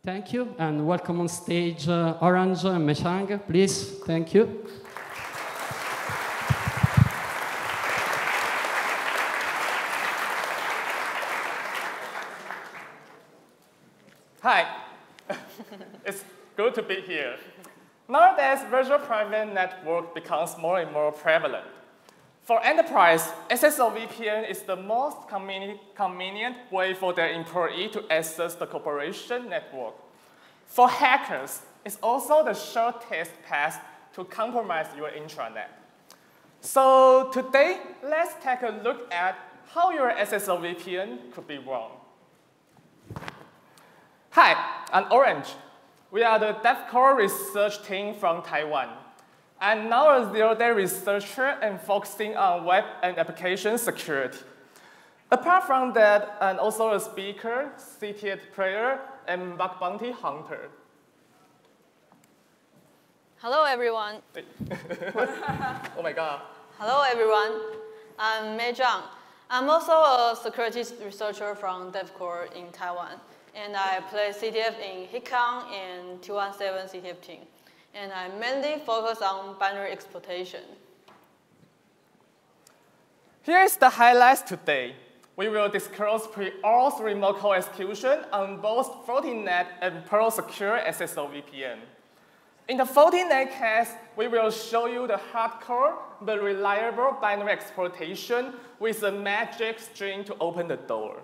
Thank you, and welcome on stage Orange&Chang, please. Thank you. Hi, it's good to be here. Nowadays, virtual private network becomes more and more prevalent. For enterprise, SSL VPN is the most convenient way for their employee to access the corporation network. For hackers, it's also the shortest path to compromise your intranet. So today, let's take a look at how your SSL VPN could be wrong. Hi, I'm Orange. We are the DevCore research team from Taiwan. I'm now a zero-day researcher and focusing on web and application security. Apart from that, I'm also a speaker, CTF player, and bug bounty hunter. Hello, everyone. Oh my God. Hello, everyone. I'm Mei Zhang. I'm also a security researcher from DevCore in Taiwan. And I play CTF in HeapCon and 217 CTF team. And I mainly focus on binary exploitation. Here is the highlights today. We will disclose pre-auth remote code execution on both Fortinet and Perl Secure SSL VPN. In the Fortinet case, we will show you the hardcore but reliable binary exploitation with a magic string to open the door.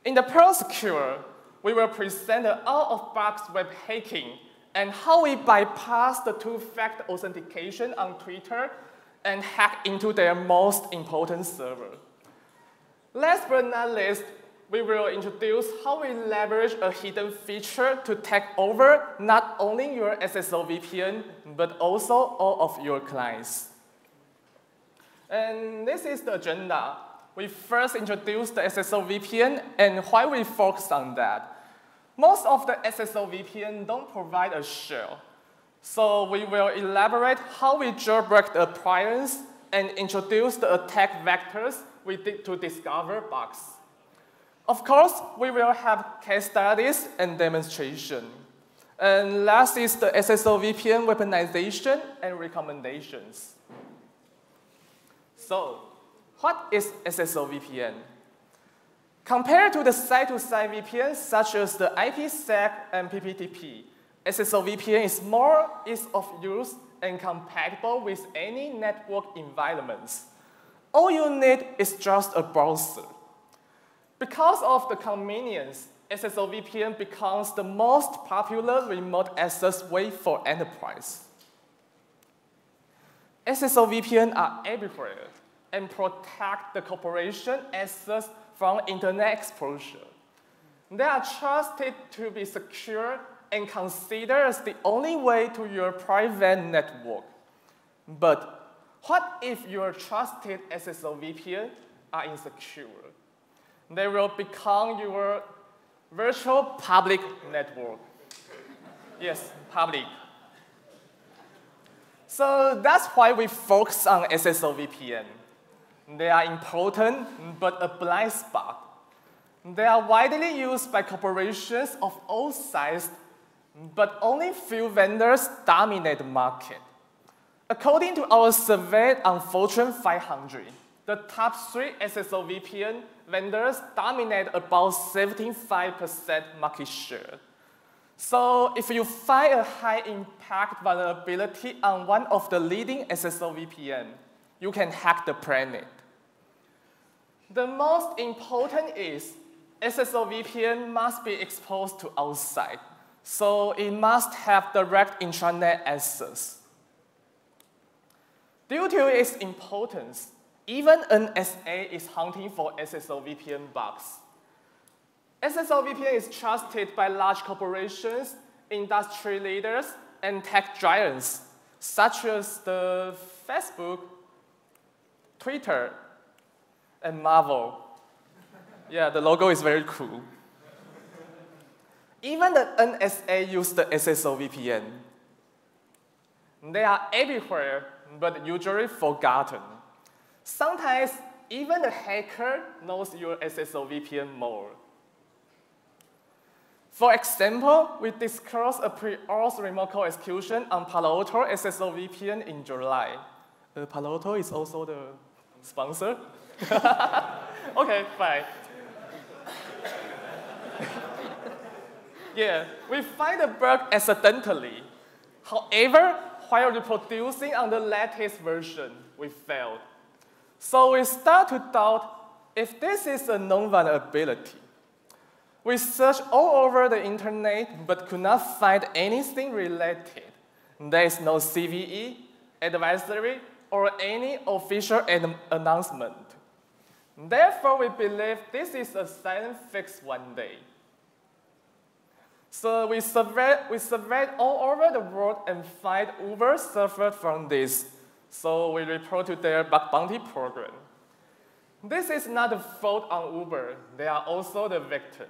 In the Perl Secure, we will present the out-of-box web hacking and how we bypass the two-factor authentication on Twitter and hack into their most important server. Last but not least, we will introduce how we leverage a hidden feature to take over not only your SSL VPN, but also all of your clients. And this is the agenda. We first introduce the SSL VPN and why we focus on that. Most of the SSL VPN don't provide a shell. So we will elaborate how we jailbreak the appliance and introduce the attack vectors we did to discover bugs. Of course, we will have case studies and demonstration. And last is the SSL VPN weaponization and recommendations. So, what is SSL VPN? Compared to the site-to-site VPN, such as the IPsec and PPTP, SSL VPN is more ease of use and compatible with any network environments. All you need is just a browser. Because of the convenience, SSL VPN becomes the most popular remote access way for enterprise. SSL VPN are everywhere and protect the corporation access from internet exposure. They are trusted to be secure and considered as the only way to your private network. But what if your trusted SSL VPN are insecure? They will become your virtual public network. Yes, public. So that's why we focus on SSL VPN. They are important, but a blind spot. They are widely used by corporations of all sizes, but only few vendors dominate the market. According to our survey on Fortune 500, the top 3 SSL VPN vendors dominate about 75% market share. So if you find a high-impact vulnerability on one of the leading SSL VPN, you can hack the planet. The most important is SSL VPN must be exposed to outside, so it must have direct intranet access. Due to its importance, even NSA is hunting for SSL VPN bugs. SSL VPN is trusted by large corporations, industry leaders, and tech giants, such as the Facebook, Twitter, and Marvel. Yeah, the logo is very cool. Even the NSA use the SSL VPN. They are everywhere, but usually forgotten. Sometimes, even the hacker knows your SSL VPN more. For example, we disclosed a pre-auth remote code execution on Palo Alto SSL VPN in July. Palo Alto is also the sponsor? Okay, fine. Yeah, we find the bug accidentally. However, while reproducing on the latest version, we failed. So we start to doubt if this is a known vulnerability. We searched all over the internet, but could not find anything related. There is no CVE, advisory, or any official announcement. Therefore, we believe this is a silent fix one day. So we surveyed all over the world and find Uber suffered from this. So we report to their bug bounty program. This is not the fault on Uber. They are also the victim.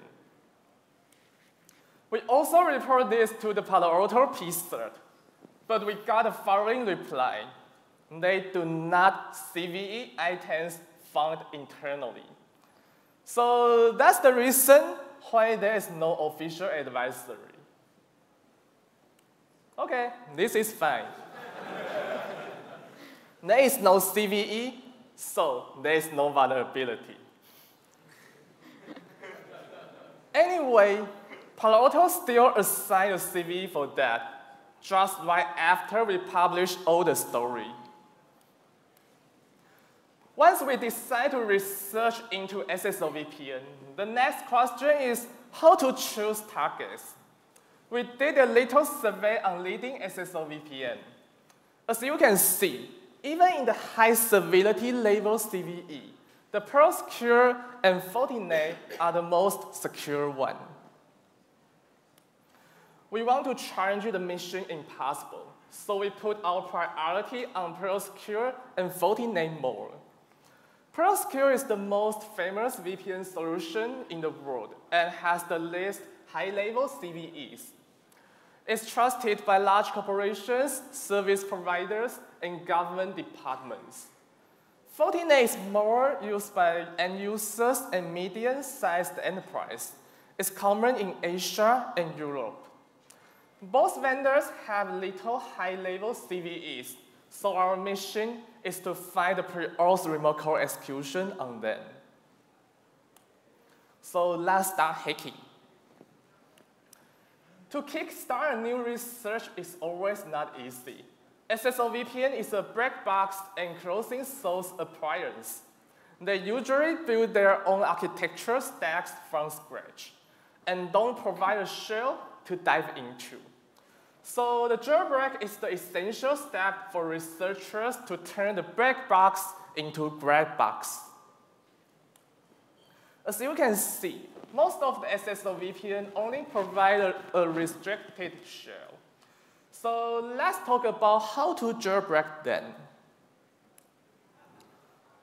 We also report this to the Palo Alto PCERT, but we got the following reply. They do not CVE items found internally. So that's the reason why there is no official advisory. Okay, this is fine. There is no CVE, so there is no vulnerability. Anyway, Palo Alto still assigned a CVE for that, just right after we published all the story. Once we decide to research into SSL VPN, the next question is how to choose targets. We did a little survey on leading SSL VPN. As you can see, even in the high severity level CVE, the Secure and Fortigate are the most secure one. We want to challenge the mission impossible, so we put our priority on Secure and Fortigate more. Secure is the most famous VPN solution in the world and has the least high-level CVEs. It's trusted by large corporations, service providers, and government departments. Fortigate is more used by end users and medium-sized enterprise. It's common in Asia and Europe. Both vendors have little high-level CVEs, so our mission is to find the pre-auth remote code execution on them. So let's start hacking. To kickstart a new research is always not easy. SSL VPN is a black box enclosing source appliance. They usually build their own architecture stacks from scratch and don't provide a shell to dive into. So the jailbreak is the essential step for researchers to turn the black box into gray box. As you can see, most of the SSL VPN only provide a restricted shell. So let's talk about how to jailbreak them.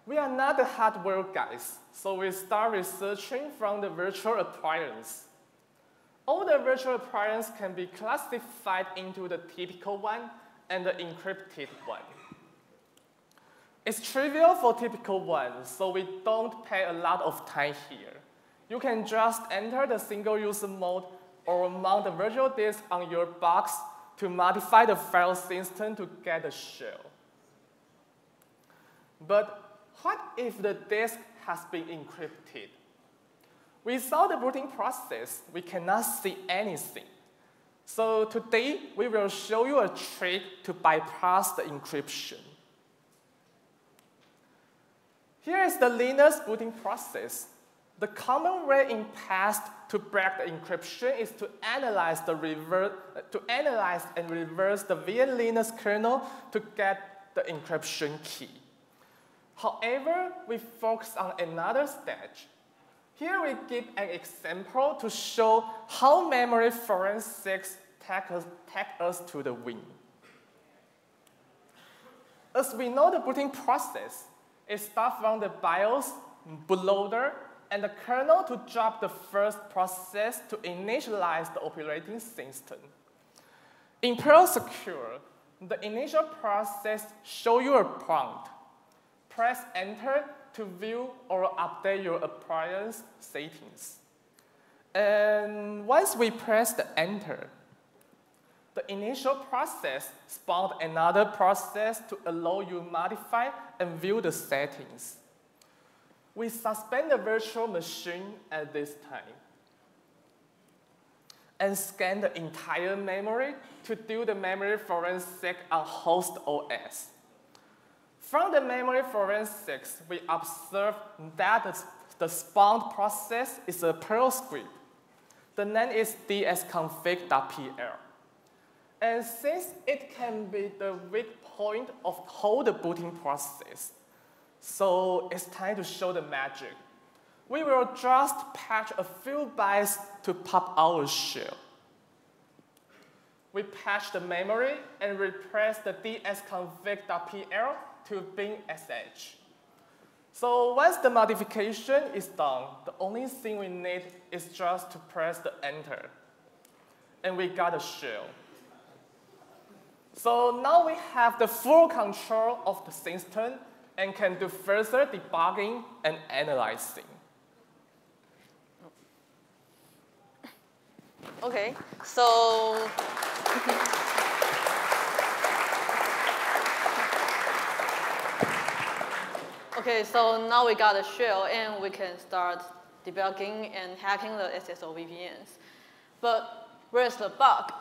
We are not the hardware guys, so we start researching from the virtual appliance. All the virtual appliances can be classified into the typical one and the encrypted one. It's trivial for typical one, so we don't pay a lot of time here. You can just enter the single-user mode or mount the virtual disk on your box to modify the file system to get a shell. But what if the disk has been encrypted? Without the booting process, we cannot see anything. So today, we will show you a trick to bypass the encryption. Here is the Linux booting process. The common way in past to break the encryption is to analyze and reverse the VM Linux kernel to get the encryption key. However, we focus on another stage. Here we give an example to show how memory forensics take us to the win. As we know the booting process, it starts from the BIOS, bootloader, and the kernel to drop the first process to initialize the operating system. In Secure, the initial process shows you a prompt. Press Enter to view or update your appliance settings. And once we press the enter, the initial process spawned another process to allow you to modify and view the settings. We suspend the virtual machine at this time and scan the entire memory to do the memory forensic on host OS. From the memory forensics, we observe that the spawned process is a Perl script. The name is dsconfig.pl. And since it can be the weak point of the whole booting process, so it's time to show the magic. We will just patch a few bytes to pop our shell. We patch the memory and replace the dsconfig.pl to bin sh. So once the modification is done, the only thing we need is just to press the enter. And we got a shell. So now we have the full control of the system and can do further debugging and analyzing. Okay, so now we got a shell and we can start debugging and hacking the SSL VPNs. But where's the bug?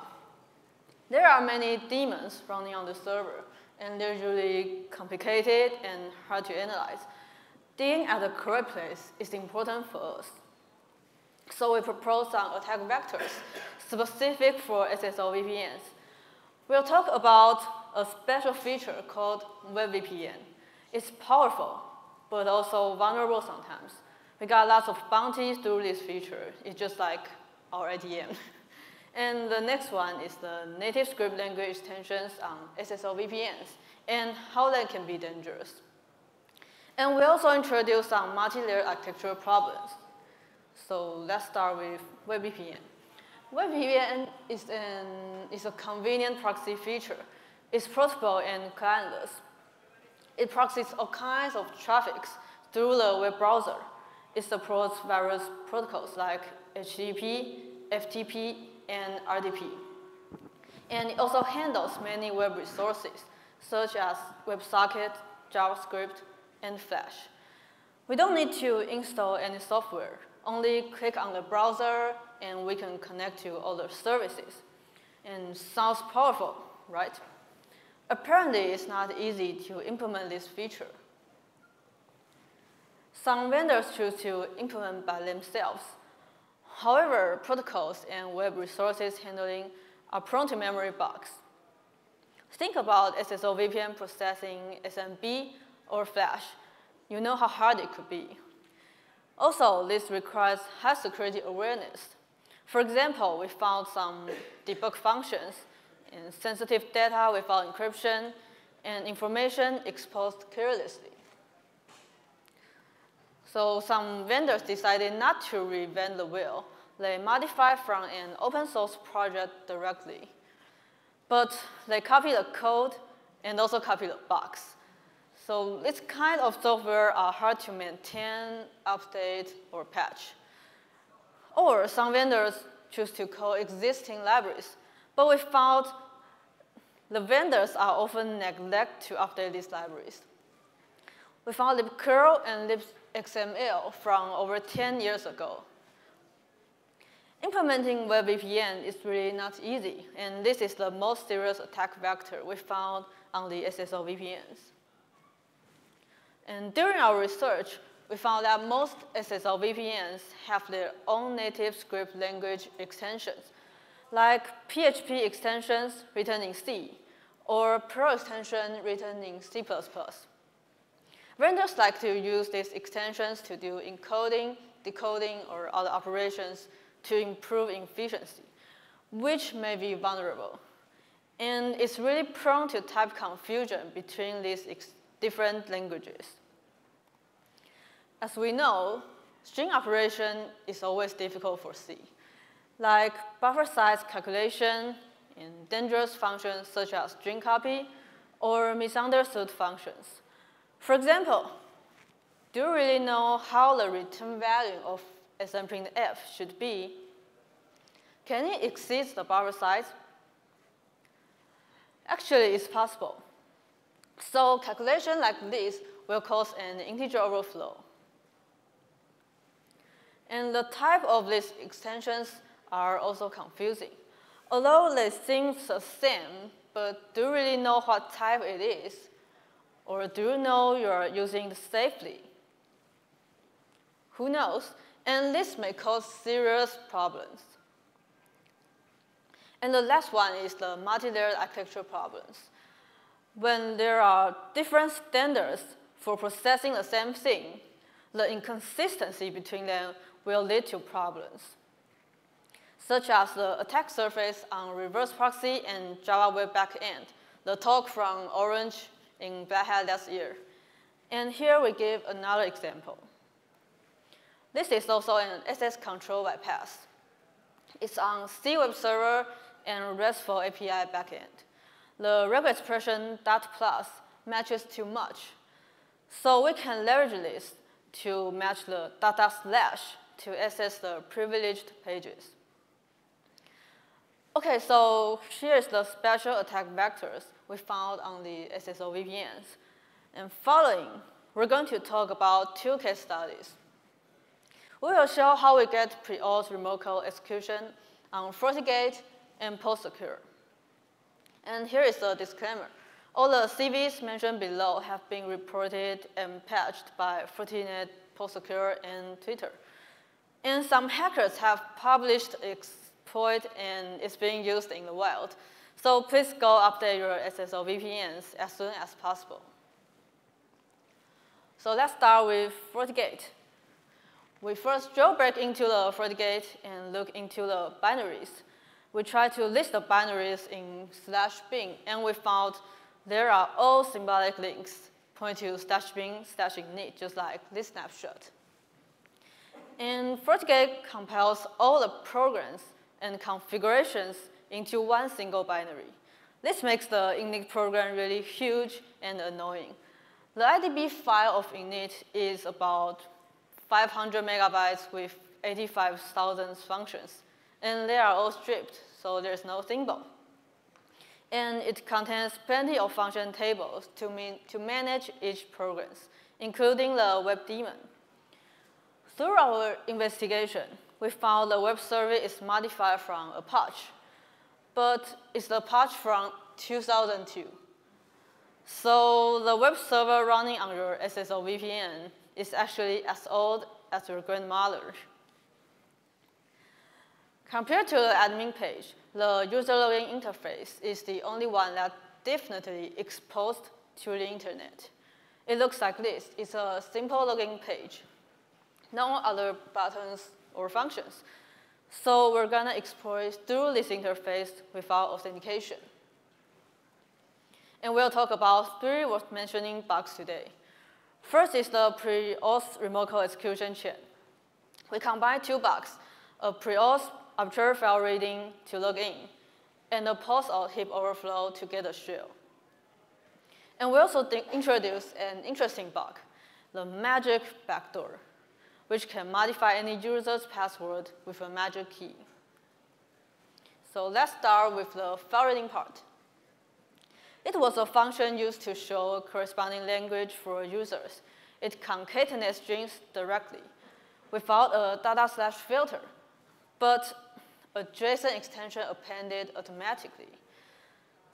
There are many daemons running on the server, and they're usually complicated and hard to analyze. Being at the correct place is important for us. So we propose some attack vectors specific for SSL VPNs. We'll talk about a special feature called WebVPN. It's powerful, but also vulnerable sometimes. We got lots of bounties through this feature. It's just like our IDM. And the next one is the native script language extensions on SSL VPNs and how that can be dangerous. And we also introduce some multi-layer architectural problems. So let's start with WebVPN. WebVPN is a convenient proxy feature. It's portable and clientless. It proxies all kinds of traffics through the web browser. It supports various protocols like HTTP, FTP, and RDP. And it also handles many web resources, such as WebSocket, JavaScript, and Flash. We don't need to install any software. Only click on the browser, and we can connect to other services. And sounds powerful, right? Apparently, it's not easy to implement this feature. Some vendors choose to implement by themselves. However, protocols and web resources handling are prone to memory bugs. Think about SSL VPN processing SMB or Flash. You know how hard it could be. Also, this requires high security awareness. For example, we found some debug functions in sensitive data without encryption and information exposed carelessly. So some vendors decided not to reinvent the wheel. They modified from an open source project directly. But they copy the code and also copy the bugs. So this kind of software are hard to maintain, update, or patch. Or some vendors choose to call existing libraries. But we found the vendors are often neglect to update these libraries. We found libcurl and libxml from over 10 years ago. Implementing WebVPN is really not easy, and this is the most serious attack vector we found on the SSL VPNs. And during our research, we found that most SSL VPNs have their own native script language extensions, like PHP extensions written in C, or Perl extension written in C++. Vendors like to use these extensions to do encoding, decoding, or other operations to improve efficiency, which may be vulnerable. And it's really prone to type confusion between these different languages. As we know, string operation is always difficult for C, like buffer size calculation and dangerous functions such as string copy or misunderstood functions. For example, do you really know how the return value of smprintf should be Can it exceed the buffer size? Actually, it's possible. So calculation like this will cause an integer overflow. And the type of these extensions are also confusing. Although they seem the same, but do you really know what type it is? Or do you know you're using it safely? Who knows? And this may cause serious problems. And the last one is the multi-layered architecture problems. When there are different standards for processing the same thing, the inconsistency between them will lead to problems, such as the attack surface on reverse proxy and Java Web Backend, the talk from Orange in Black Hat last year. And here we give another example. This is also an SS control bypass. It's on C web server and RESTful API backend. The regular expression .plus matches too much. So we can leverage this to match the // to access the privileged pages. Okay, so here's the special attack vectors we found on the SSL VPNs. And following, we're going to talk about 2 case studies. We will show how we get pre-auth remote code execution on Fortigate and PostSecure. And here is a disclaimer. All the CVs mentioned below have been reported and patched by Fortinet, PostSecure, and Twitter. And some hackers have published exploit and it's being used in the wild. So please go update your SSL VPNs as soon as possible. So let's start with Fortigate. We first jailbreak into the Fortigate and look into the binaries. We try to list the binaries in /bin, and we found there are all symbolic links pointing to /bin, /init, just like this snapshot. And Fortigate compiles all the programs and configurations into one single binary. This makes the init program really huge and annoying. The IDB file of init is about 500 megabytes with 85,000 functions. And they are all stripped, so there's no symbol. And it contains plenty of function tables to manage each program, including the web daemon. Through our investigation, we found the web server is modified from a patch, but it's a patch from 2002. So the web server running on your SSL VPN is actually as old as your grandmother. Compared to the admin page, the user login interface is the only one that definitely exposed to the internet. It looks like this. It's a simple login page. No other buttons or functions. So we're going to exploit through this interface without authentication. And we'll talk about 3 worth mentioning bugs today. First is the pre-auth remote code execution chain. We combine 2 bugs, a pre-auth arbitrary file reading to log in, and a post-auth heap overflow to get a shell. And we also introduced an interesting bug, the magic backdoor, which can modify any user's password with a magic key. So let's start with the file reading part. It was a function used to show a corresponding language for users. It concatenates strings directly without a / filter, but a JSON extension appended automatically.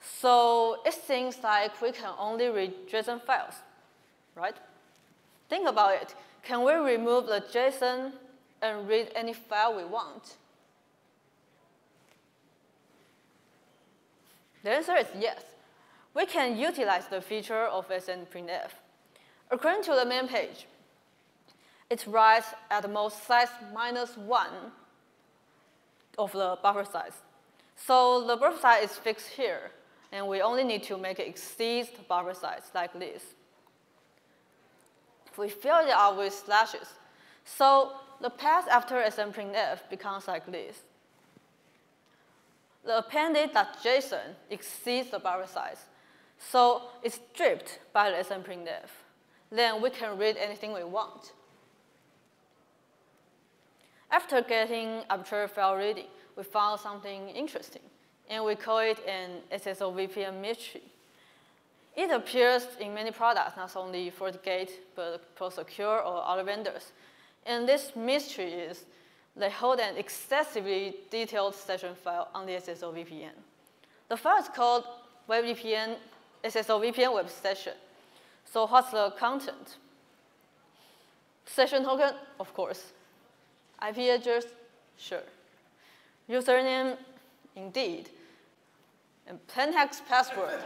So it seems like we can only read JSON files, right? Think about it. Can we remove the JSON and read any file we want? The answer is yes. We can utilize the feature of SNPrintf. According to the main page, it writes at the most size -1 of the buffer size. So the buffer size is fixed here, and we only need to make it exceed the buffer size like this. We fill it out with slashes. So the path after SNPrintf becomes like this. The appended.json exceeds the buffer size. So it's stripped by the SNPrintf. Then we can read anything we want. After getting arbitrary file reading, we found something interesting, and we call it an SSL VPN mystery. It appears in many products, not only Fortigate, but Secure or other vendors. And this mystery is they hold an excessively detailed session file on the SSL VPN. The file is called WebVPN SSL VPN web session. So what's the content? Session token, of course. IP address, sure. Username, indeed. And plaintext password.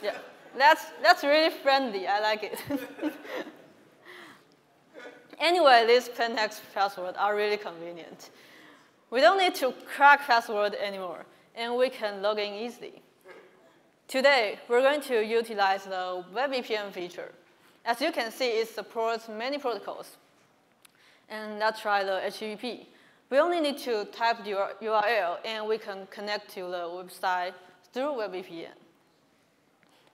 Yeah, that's really friendly. I like it. Anyway, these plaintext passwords are really convenient. We don't need to crack password anymore, and we can log in easily. Today, we're going to utilize the WebVPN feature. As you can see, it supports many protocols. And let's try the HTTP. We only need to type the URL, and we can connect to the website through WebVPN.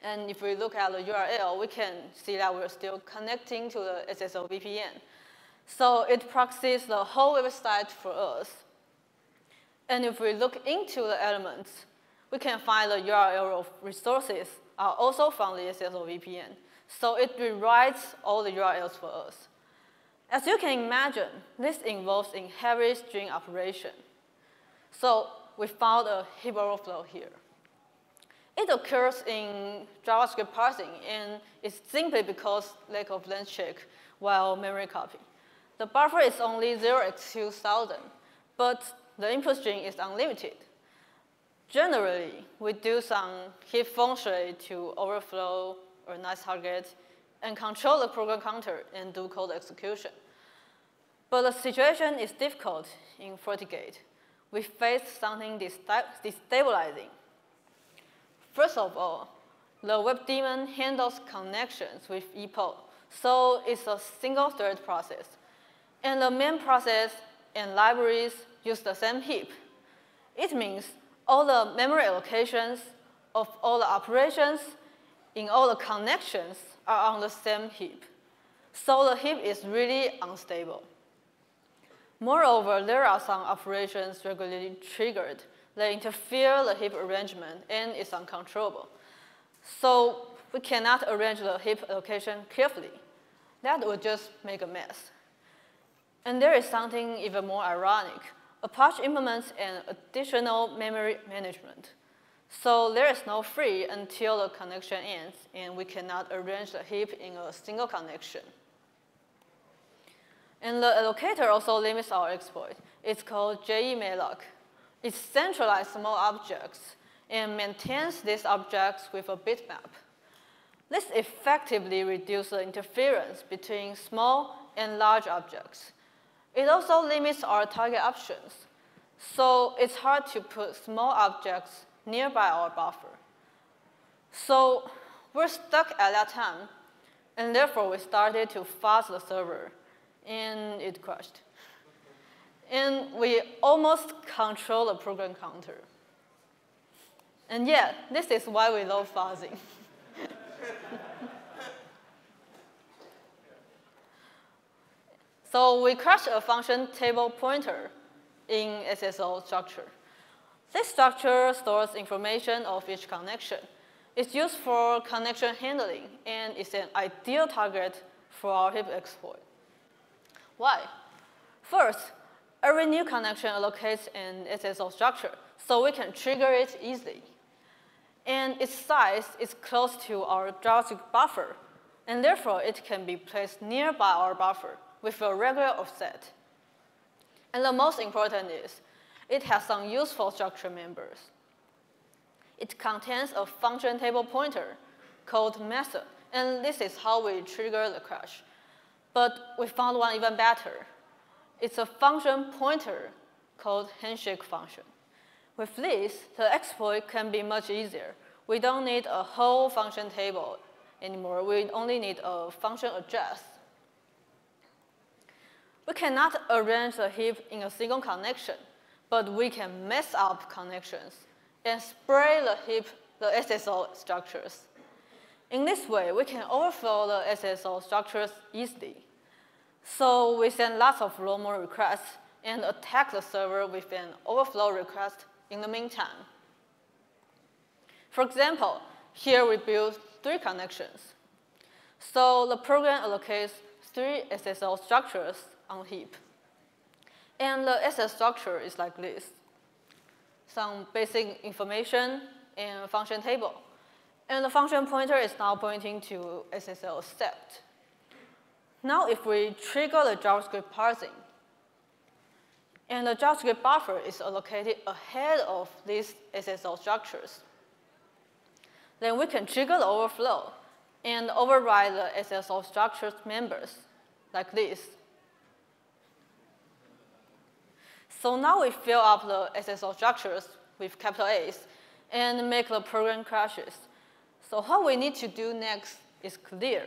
And if we look at the URL, we can see that we're still connecting to the SSL VPN. So it proxies the whole website for us. And if we look into the elements, we can find the URL of resources are also from the SSL VPN. So it rewrites all the URLs for us. As you can imagine, this involves in heavy string operation. So we found a heap overflow here. It occurs in JavaScript parsing, and it's simply because lack of length check while memory copy. The buffer is only 0x2000, but the input string is unlimited. Generally, we do some heap function to overflow or nice target and control the program counter and do code execution. But the situation is difficult in Fortigate. We face something destabilizing. First of all, the web daemon handles connections with epoch, so it's a single thread process. And the main process and libraries use the same heap. It means all the memory allocations of all the operations in all the connections are on the same heap. So the heap is really unstable. Moreover, there are some operations regularly triggered that interfere the heap arrangement, and it's uncontrollable. So we cannot arrange the heap allocation carefully. That would just make a mess. And there is something even more ironic. Apache implements an additional memory management. So there is no free until the connection ends, and we cannot arrange the heap in a single connection. And the allocator also limits our exploit. It's called JeMalloc. It centralizes small objects and maintains these objects with a bitmap. This effectively reduces the interference between small and large objects. It also limits our target options. So it's hard to put small objects nearby our buffer. So we're stuck at that time, and therefore we started to fuzz the server, and it crashed. And we almost control the program counter. And yeah, this is why we love fuzzing. So we crashed a function table pointer in SSL structure. This structure stores information of each connection. It's used for connection handling, and it's an ideal target for our heap exploit. Why? First, every new connection allocates an SSL structure, so we can trigger it easily. And its size is close to our JavaScript buffer, and therefore it can be placed nearby our buffer with a regular offset. And the most important is, it has some useful structure members. It contains a function table pointer called method, and this is how we trigger the crash. But we found one even better. It's a function pointer called handshake function. With this, the exploit can be much easier. We don't need a whole function table anymore. We only need a function address. We cannot arrange the heap in a single connection, but we can mess up connections and spray the heap, the SSL structures. In this way, we can overflow the SSL structures easily. So we send lots of low-mode requests, and attack the server with an overflow request in the meantime. For example, here we build 3 connections. So the program allocates 3 SSL structures on heap. And the SS structure is like this. Some basic information and function table. And the function pointer is now pointing to SSL accept. Now if we trigger the JavaScript parsing, and the JavaScript buffer is allocated ahead of these SSL structures, then we can trigger the overflow and override the SSL structure's members, like this. So now we fill up the SSL structures with capital A's and make the program crashes. So what we need to do next is clear.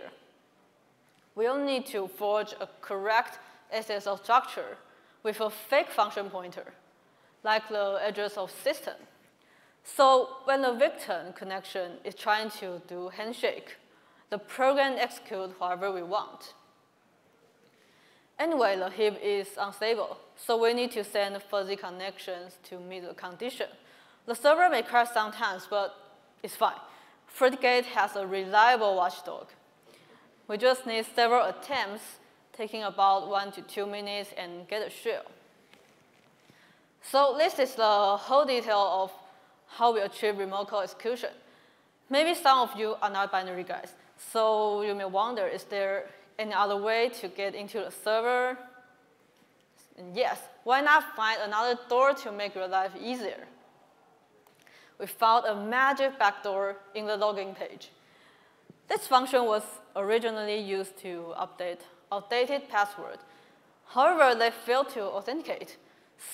We'll need to forge a correct SSL structure with a fake function pointer, like the address of system. So when the victim connection is trying to do handshake, the program executes however we want. Anyway, the heap is unstable, so we need to send fuzzy connections to meet the condition. The server may crash sometimes, but it's fine. Fortigate has a reliable watchdog. We just need several attempts, taking about 1 to 2 minutes, and get a shell. So this is the whole detail of how we achieve remote code execution. Maybe some of you are not binary guys, so you may wonder, is there any other way to get into the server? And yes, why not find another door to make your life easier? We found a magic backdoor in the login page. This function was originally used to update outdated password. However, they failed to authenticate.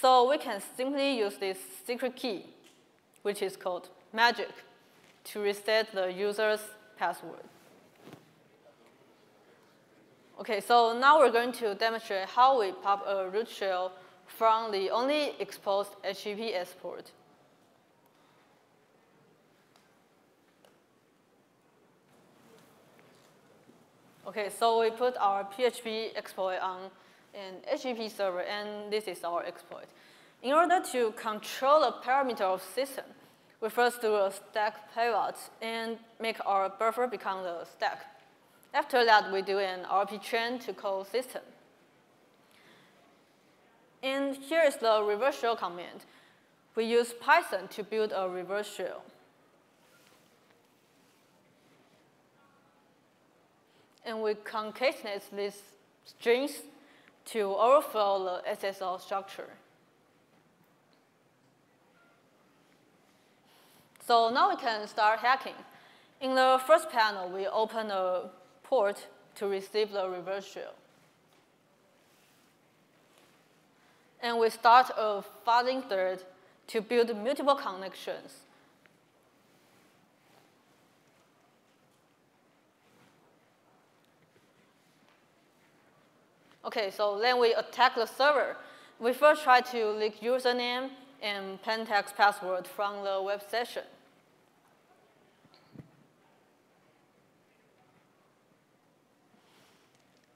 So we can simply use this secret key, which is called magic, to reset the user's password. Okay, so now we're going to demonstrate how we pop a root shell from the only exposed HTTPS port. Okay, so we put our PHP exploit on an HTTP server, and this is our exploit. In order to control the parameter of system, we first do a stack pivot and make our buffer become the stack. After that, we do an RP chain to call system. And here is the reverse shell command. We use Python to build a reverse shell. And we concatenate these strings to overflow the SSL structure. So now we can start hacking. In the first panel, we open a port to receive the reverse shell. And we start a fuzzing thread to build multiple connections. Okay, so then we attack the server. We first try to leak username and plaintext password from the web session.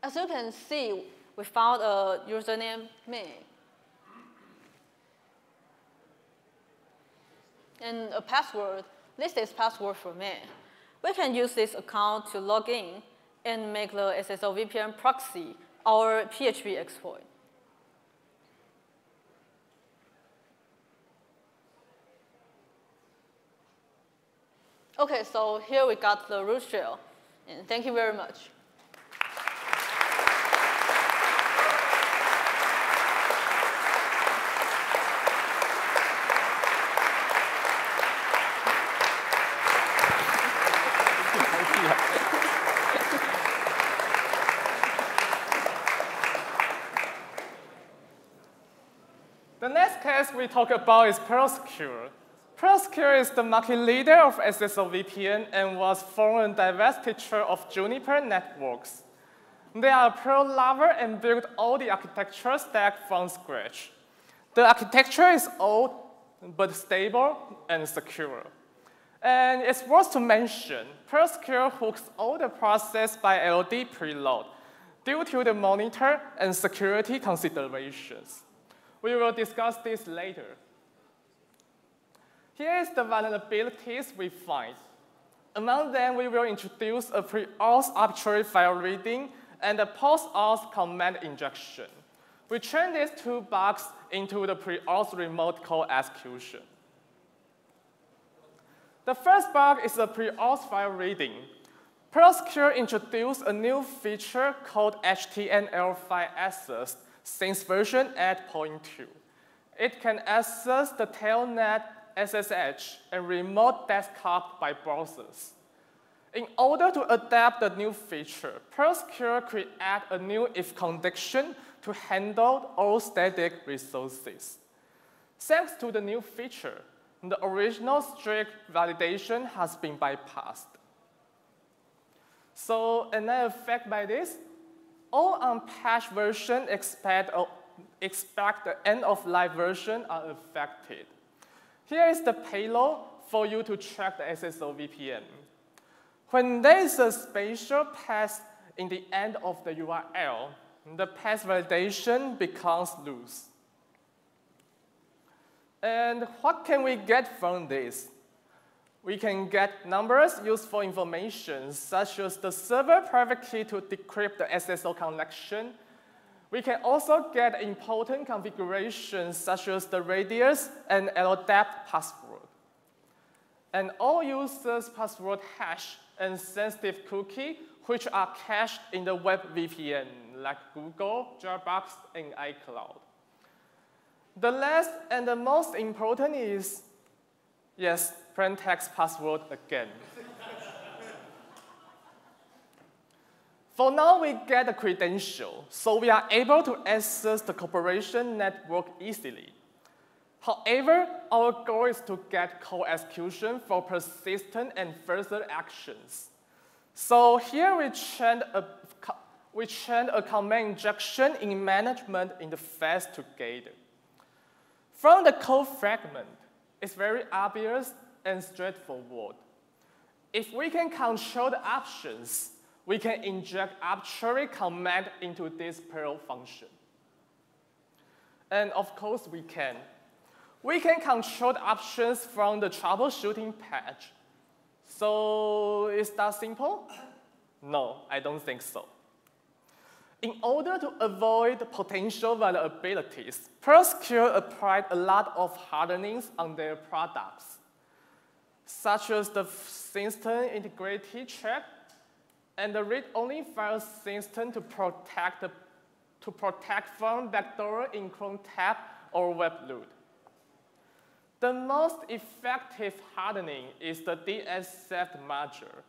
As you can see, we found a username me and a password. This is password for me. We can use this account to log in and make the SSL VPN proxy our PHP exploit. Okay, so here we got the root shell, and thank you very much. The next case we talk about is Secure. Secure is the market leader of SSL VPN and was former divestiture of Juniper Networks. They are a pro lover and built all the architecture stack from scratch. The architecture is old, but stable and secure. And it's worth to mention, Secure hooks all the process by LD preload due to the monitor and security considerations. We will discuss this later. Here is the vulnerabilities we find. Among them, we will introduce a pre-auth arbitrary file reading and a post-auth command injection. We turn these two bugs into the pre-auth remote code execution. The first bug is a pre-auth file reading. Secure introduced a new feature called HTML file access since version 8.2. It can access the telnet, SSH, and remote desktop by browsers. In order to adapt the new feature, Secure created a new if condition to handle all static resources. Thanks to the new feature, the original strict validation has been bypassed. So another effect by this, all unpatched versions expect the end-of-life version are affected. Here is the payload for you to track the SSL VPN. When there is a spatial path in the end of the URL, the path validation becomes loose. And what can we get from this? We can get numbers useful information, such as the server private key to decrypt the SSL connection. We can also get important configurations, such as the radius and LDAP password. And all users' password hash and sensitive cookie, which are cached in the WebVPN, like Google, Dropbox, and iCloud. The last and the most important is, yes, plain text password again. For now, we get a credential, so we are able to access the corporation network easily. However, our goal is to get code execution for persistent and further actions. So here we trained a command injection in management interface together. From the code fragment, it's very obvious and straightforward. If we can control the options, we can inject arbitrary command into this Perl function. And of course, we can. We can control the options from the troubleshooting page. So is that simple? No, I don't think so. In order to avoid potential vulnerabilities, Secure applied a lot of hardenings on their products, such as the system integrity check and the read-only file system to protect from backdoor in Chrome tab or web loot. The most effective hardening is the DSSafe module.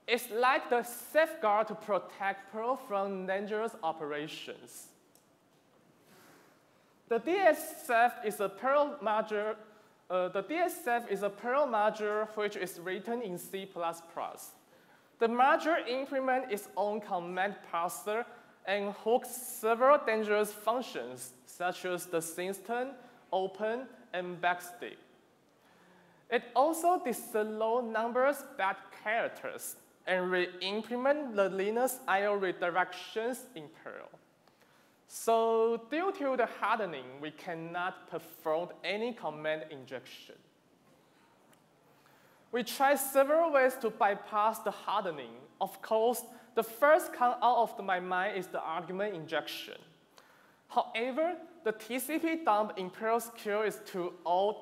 It's like the safeguard to protect Perl from dangerous operations. The DSSafe is a Perl module. Which is written in C++. The module implements its own command parser and hooks several dangerous functions, such as the system, open, and backstick. It also disallows numbers bad characters and re-implement the Linux I/O redirections in Perl. So due to the hardening, we cannot perform any command injection. We tried several ways to bypass the hardening. Of course, the first come out of my mind is the argument injection. However, the TCP dump in Perl Secure is too old,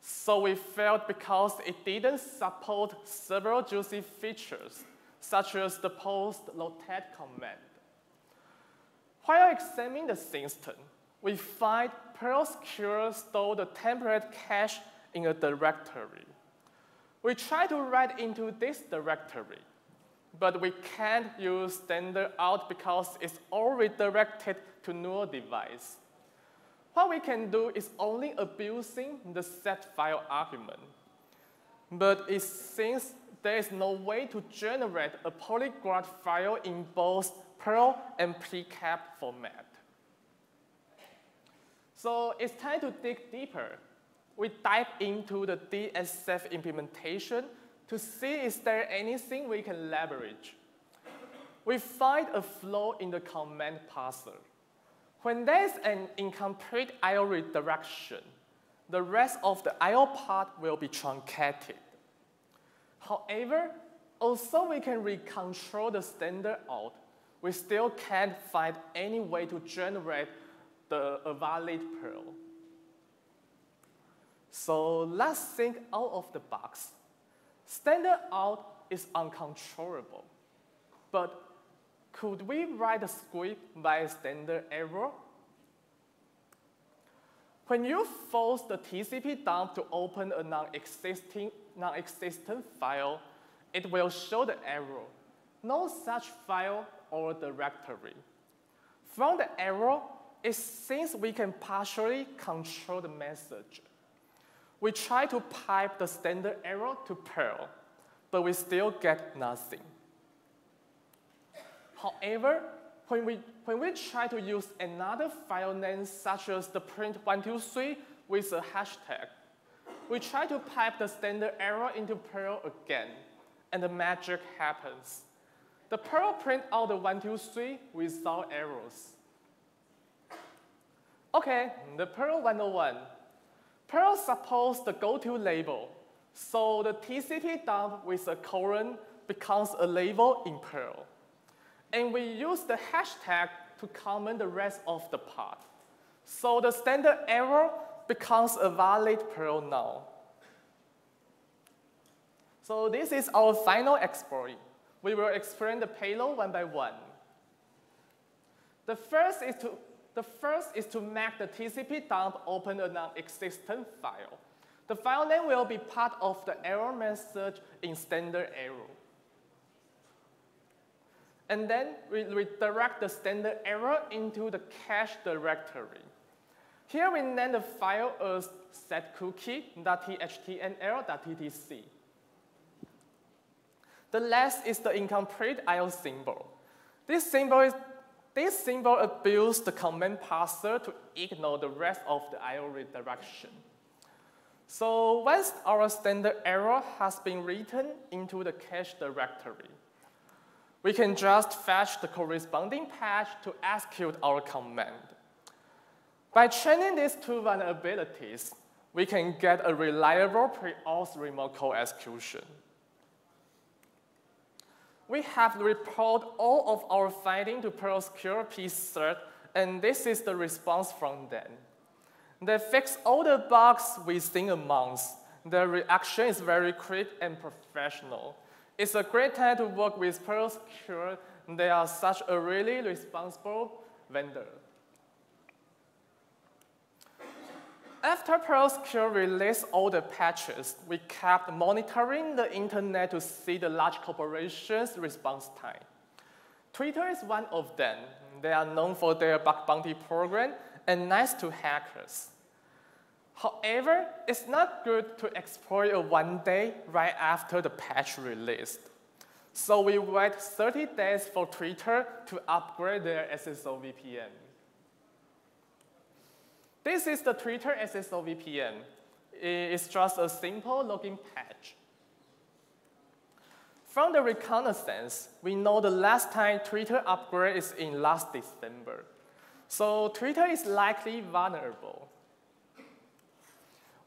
so we failed because it didn't support several juicy features, such as the post-rotate command. While examining the system, we find Perl Secure stored the temporary cache in a directory. We try to write into this directory, but we can't use standard out because it's all redirected to null device. What we can do is only abusing the set file argument. But it seems there is no way to generate a polyglot file in both Perl and PCAP format. So it's time to dig deeper. We dive into the DSSafe implementation to see is there anything we can leverage. We find a flaw in the command parser. When there is an incomplete I/O redirection, the rest of the I/O path will be truncated. However, although we can recontrol the standard out, we still can't find any way to generate a valid pearl. So let's think out of the box. Standard out is uncontrollable, but could we write a script by standard error? When you force the TCP dump to open a non-existent file, it will show the error, no such file or directory. From the error, it seems we can partially control the message. We try to pipe the standard error to Perl, but we still get nothing. However, when we try to use another file name such as the print123 with a hashtag, we try to pipe the standard error into Perl again, and the magic happens. The Perl print out the 123 without errors. Okay, the Perl 101. Perl supports the go-to label, so the TCP dump with a colon becomes a label in Perl. And we use the hashtag to comment the rest of the part. So the standard error becomes a valid Perl now. So this is our final exploit. We will explain the payload one by one. The first is to make the TCP dump open a non-existent file. The file name will be part of the error message in standard error. And then we redirect the standard error into the cache directory. Here we name the file as setcookie.thtml.ttc. The last is the incomplete I/O symbol. This symbol abuses the command parser to ignore the rest of the I/O redirection. So once our standard error has been written into the cache directory, we can just fetch the corresponding patch to execute our command. By training these two vulnerabilities, we can get a reliable pre-auth remote code execution. We have reported all of our findings to Perl Secure P-Cert, and this is the response from them. They fixed all the bugs within a month. Their reaction is very quick and professional. It's a great time to work with Perl Secure. They are such a really responsible vendor. After Perl Secure released all the patches, we kept monitoring the internet to see the large corporations' response time. Twitter is one of them. They are known for their bug bounty program and nice to hackers. However, it's not good to exploit a one day right after the patch released. So we wait 30 days for Twitter to upgrade their SSL VPN. This is the Twitter SSL VPN. It's just a simple login patch. From the reconnaissance, we know the last time Twitter upgrade is in last December. So Twitter is likely vulnerable.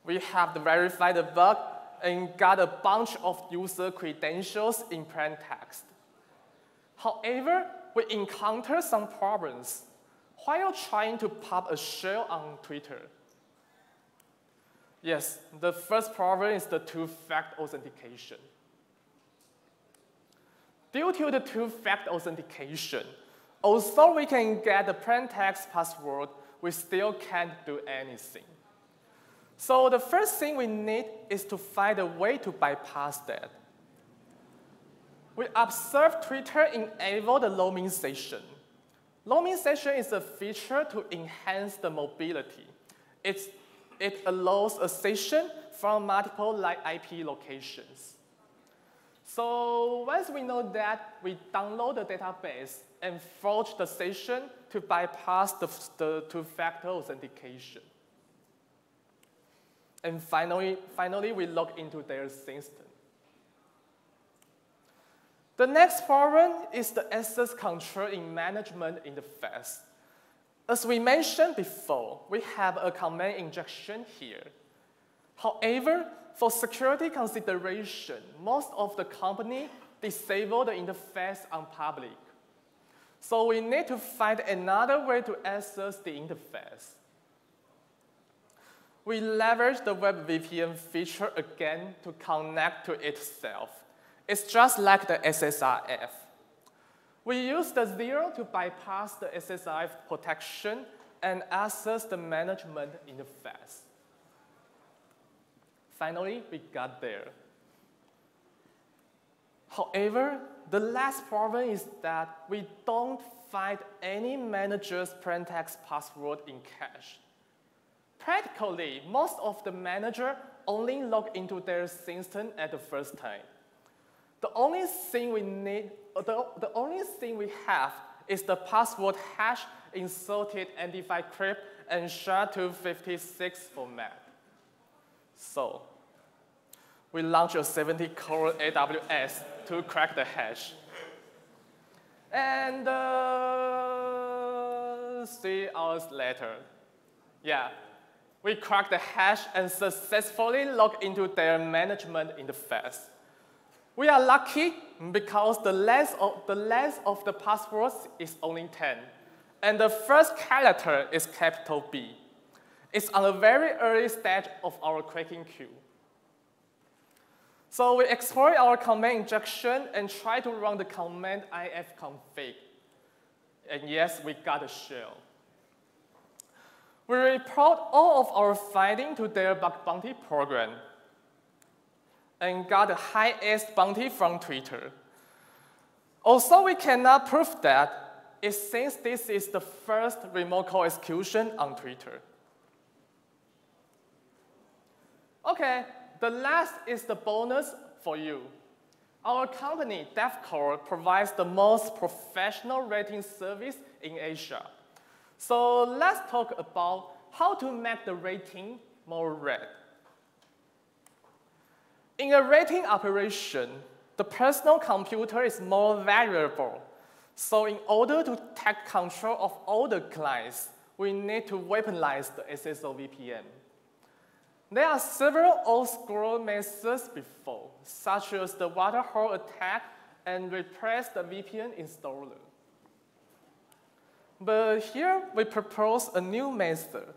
We have verified the bug and got a bunch of user credentials in plain text. However, we encountered some problems while trying to pop a shell on Twitter. Yes, the first problem is the two-factor authentication. Due to the two-factor authentication, although we can get the plain text password, we still can't do anything. So the first thing we need is to find a way to bypass that. We observed Twitter enable the roaming session. Roaming session is a feature to enhance the mobility. It allows a session from multiple IP locations. So once we know that, we download the database and forge the session to bypass the two-factor authentication. And finally, we log into their system. The next problem is the access control in management interface. As we mentioned before, we have a command injection here. However, for security consideration, most of the company disable the interface on public. So we need to find another way to access the interface. We leverage the WebVPN feature again to connect to itself. It's just like the SSRF. We use the 0 to bypass the SSRF protection and access the management interface. Finally, we got there. However, the last problem is that we don't find any manager's plaintext password in cache. Practically, most of the managers only log into their system at the first time. The only thing we have is the password hash inserted ND5 crypt and SHA-256 format. So, we launch a 70-core AWS to crack the hash. And 3 hours later, we cracked the hash and successfully logged into their management interface. We are lucky because the length of the password is only 10, and the first character is capital B. It's on a very early stage of our cracking queue. So we exploit our command injection and try to run the command ifconfig. And yes, we got a shell. We report all of our findings to their bug bounty program and got the highest bounty from Twitter. Also, we cannot prove that, since this is the first remote code execution on Twitter. Okay, the last is the bonus for you. Our company, DevCore, provides the most professional rating service in Asia. So let's talk about how to make the rating more red. In a rating operation, the personal computer is more valuable. So in order to take control of all the clients, we need to weaponize the SSL VPN. There are several old-school methods before, such as the waterhole attack and replace the VPN installer. But here we propose a new method.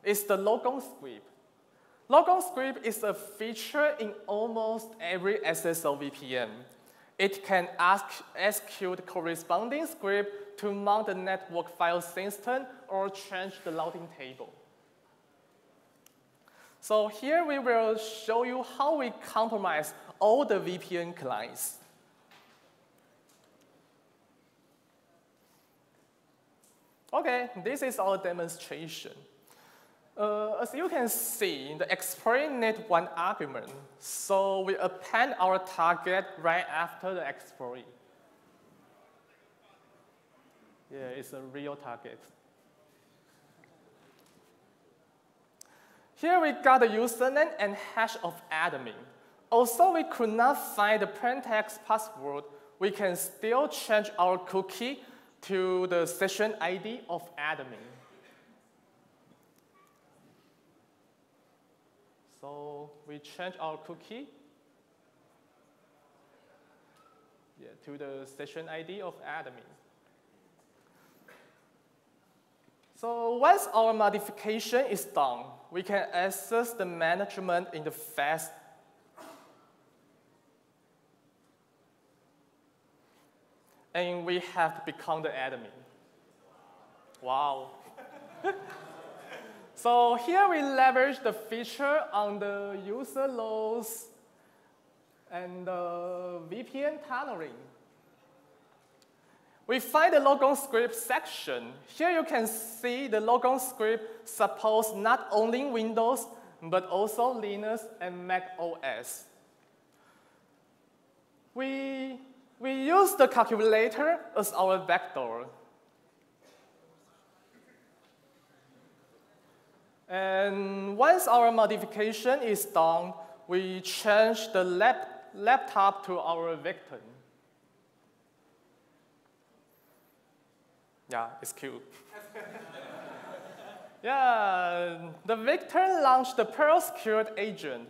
It's the logon script. Logon script is a feature in almost every SSL VPN. It can execute corresponding script to mount the network file system or change the routing table. So here we will show you how we compromise all the VPN clients. Okay, this is our demonstration. As you can see, the exploit needs one argument. So we append our target right after the exploit. Yeah, it's a real target. Here we got the username and hash of admin. Although we could not find the plaintext password, we can still change our cookie to the session ID of admin. So we change our cookie to the session ID of admin. So once our modification is done, we can access the management interface. And we have to become the admin. Wow. So here we leverage the feature on the user loads and the VPN tunneling. We find the logon script section. Here you can see the logon script supports not only Windows, but also Linux and Mac OS. We use the calculator as our backdoor. And once our modification is done, we change the laptop to our victim. Yeah, it's cute. Yeah, the victim launched the Perl-secured agent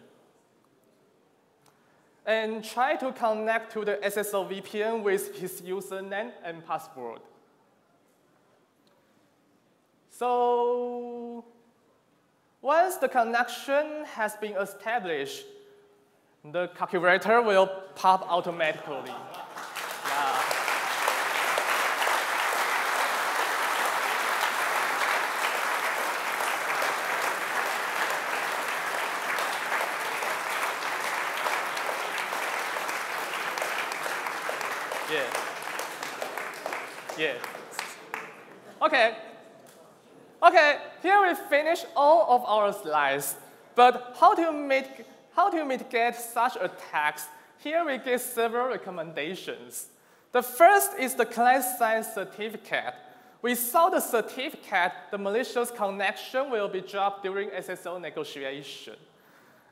and tried to connect to the SSL VPN with his username and password. So once the connection has been established, the calculator will pop automatically. Yeah. Yeah. Okay. Okay, here we finish all of our slides. But how to mitigate such attacks? Here we give several recommendations. The first is the client-side certificate. Without the certificate, the malicious connection will be dropped during SSL negotiation.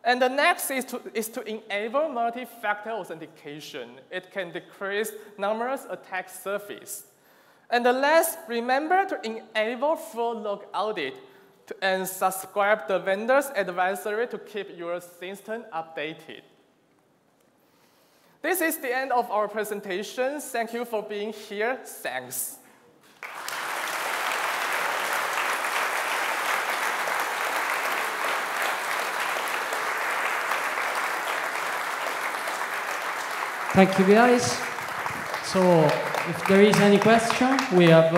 And the next is to enable multi-factor authentication. It can decrease numerous attack surface. And the last, remember to enable full log audit and subscribe the vendor's advisory to keep your system updated. This is the end of our presentation. Thank you for being here. Thanks. Thank you, guys. So if there is any question, we have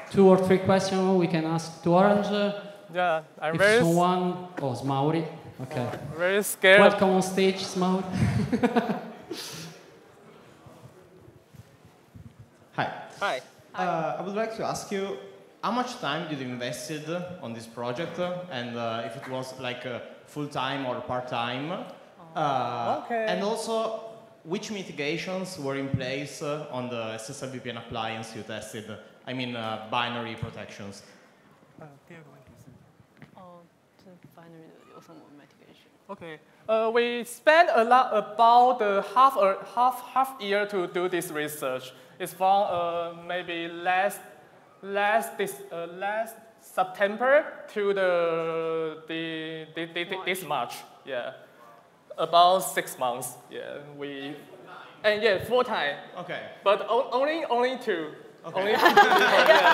2 or 3 questions we can ask to Orange. Yeah, I'm if very... someone... Oh, Smauri. Okay. Very scared. Welcome on stage, Smauri. Hi. Hi. I would like to ask you, how much time did you invested on this project, and if it was like full-time or part-time? Okay. And also, which mitigations were in place on the SSL VPN appliance you tested? I mean, binary protections. Okay. We spent about half year to do this research. It's from maybe last September to this March. Yeah. About 6 months, yeah. And yeah, full time. Okay. But only 2. Okay. Only 2 people, yeah.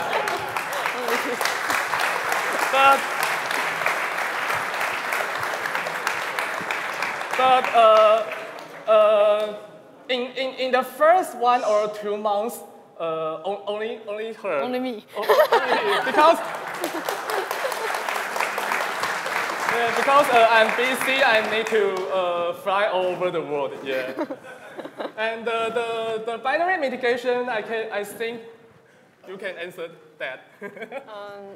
In the first 1 or 2 months, only her. Only me. Because. Yeah, because I'm busy, I need to fly all over the world. Yeah, and the binary mitigation, I think you can answer that.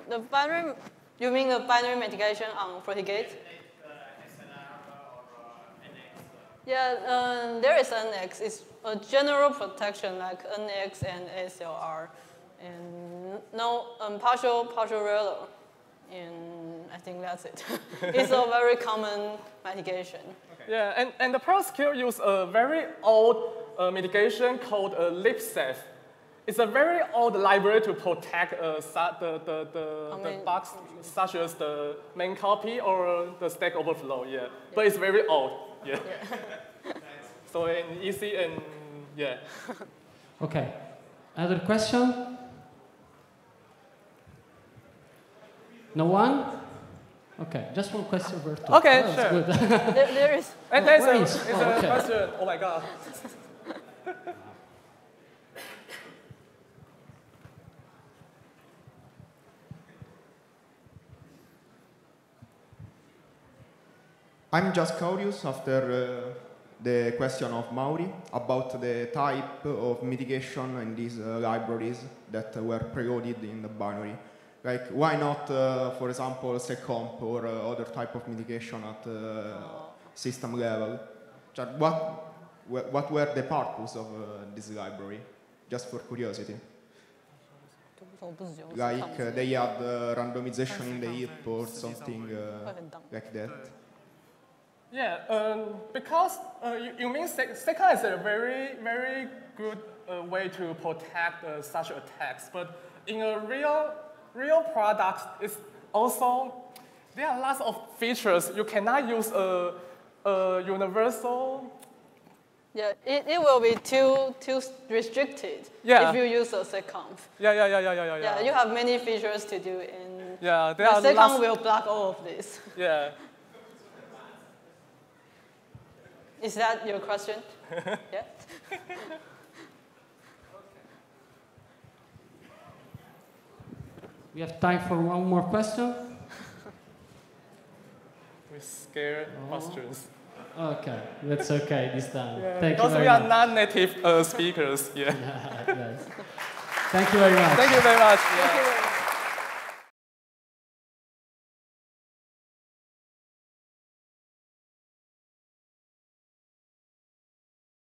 The binary, you mean the binary mitigation on Fortigate? Yeah, there is NX. It's a general protection like NX and ASLR, and no partial error. And I think that's it. It's a very common mitigation. Okay. Yeah, and the Perl-secure use a very old mitigation called libsafe. It's a very old library to protect the bugs, such as the main copy or the stack overflow. Yeah, but it's very old. Yeah. So easy and yeah. Okay. Other question? No one? Okay, just one question per talk. Okay, oh, sure. Good. There is. And there's okay. a question. Oh my God. I'm just curious after the question of Mauri about the type of mitigation in these libraries that were preloaded in the binary. Like, why not, for example, seccomp or other type of mitigation at system level? What were the purpose of this library? Just for curiosity. Like, they had randomization in the heap or something like that. Yeah, because you mean Secca is a very, very good way to protect such attacks, but in a real products, it's Also, there are lots of features. You cannot use a universal. Yeah, it will be too restricted if you use a secconf. Yeah. You have many features to do, and the secconf will block all of this. Yeah. Is that your question? Yeah. We have time for one more question. We're scared questions. Okay, that's okay this time. Yeah, Thank you because very we are much. non-native speakers. Yeah. Yes. Thank you very much. Thank you very much. Thank you very much.